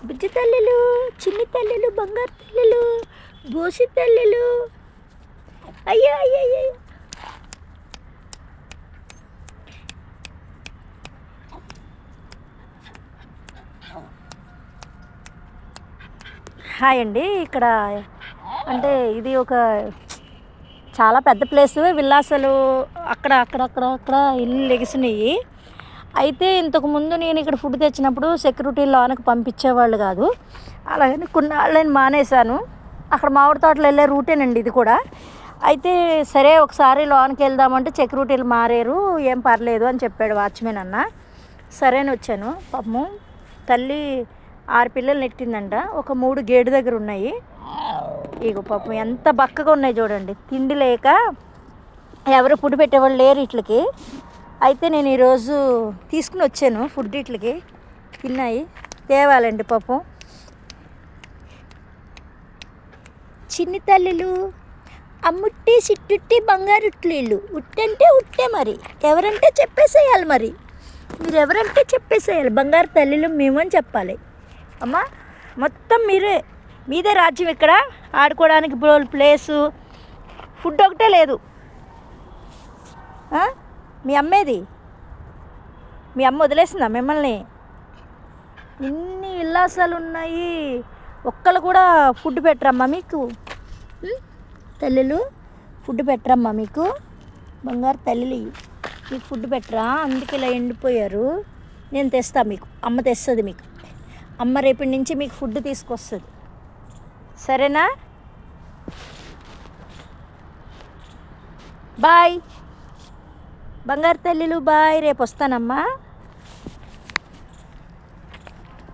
బుజ్జి తల్లులు, చిన్ని తల్లులు, బంగారు తల్లులు, బోసి తల్లులు. అయ్యో అయ్యో అయ్యో. హాయ్ అండి. ఇక్కడ అంటే ఇది ఒక చాలా పెద్ద ప్లేసు. విల్లాసాలు అక్కడ అక్కడ అక్కడ అక్కడ ఇల్లు లెగిసినాయి. అయితే ఇంతకుముందు నేను ఇక్కడ ఫుడ్ తెచ్చినప్పుడు సెక్యూరిటీ లోనకి పంపించేవాళ్ళు కాదు. అలాగని కొన్నాళ్ళని మానేశాను. అక్కడ మామిడి తోటలు వెళ్ళే రూటేనండి ఇది కూడా. అయితే సరే ఒకసారి లోనికి వెళ్దామంటే సెక్యూరిటీలు మారారు, ఏం పర్లేదు అని చెప్పాడు వాచ్మెన్ అన్న. సరే అని వచ్చాను. పాపము తల్లి 6 పిల్లలు నెట్టిందంట. ఒక 3 గేటు దగ్గర ఉన్నాయి. ఇగో పాపం ఎంత బక్కగా ఉన్నాయి చూడండి. తిండి లేక ఎవరు ఫుడ్ పెట్టేవాళ్ళు లేరు వీటికి. అయితే నేను ఈరోజు తీసుకుని వచ్చాను ఫుడ్ వీటికి. తిన్నాయి తేవాలండి పాపం. చిన్ని తల్లులు, అమ్ముట్టి సిట్టుట్టి బంగారుట్లు ఇల్లు. ఉట్టంటే ఉట్టే మరి, ఎవరంటే చెప్పేసేయాలి. మరి మీరు ఎవరంటే చెప్పేసేయాలి. బంగారు తల్లులు మేమని చెప్పాలి. అమ్మా మొత్తం మీదే రాజ్యం. ఇక్కడ ఆడుకోవడానికి ప్లేసు, ఫుడ్ ఒకటే లేదు. మీ అమ్మేది? మీ అమ్మ వదిలేసిందా మిమ్మల్ని? ఇన్ని ఇల్లాసాలు ఉన్నాయి, ఒక్కళ్ళు కూడా ఫుడ్ పెట్టరమ్మా మీకు? తల్లులు ఫుడ్ పెట్టరమ్మా మీకు? బంగారు తల్లి మీకు ఫుడ్ పెట్టరా? అందుకే ఇలా ఎండిపోయారు. నేను తెస్తా మీకు, అమ్మ తెస్తుంది మీకు. అమ్మ రేపటి నుంచి మీకు ఫుడ్ తీసుకొస్తుంది, సరేనా? బాయ్ బంగారు తల్లిలు, బాయ్. రేపు వస్తానమ్మా.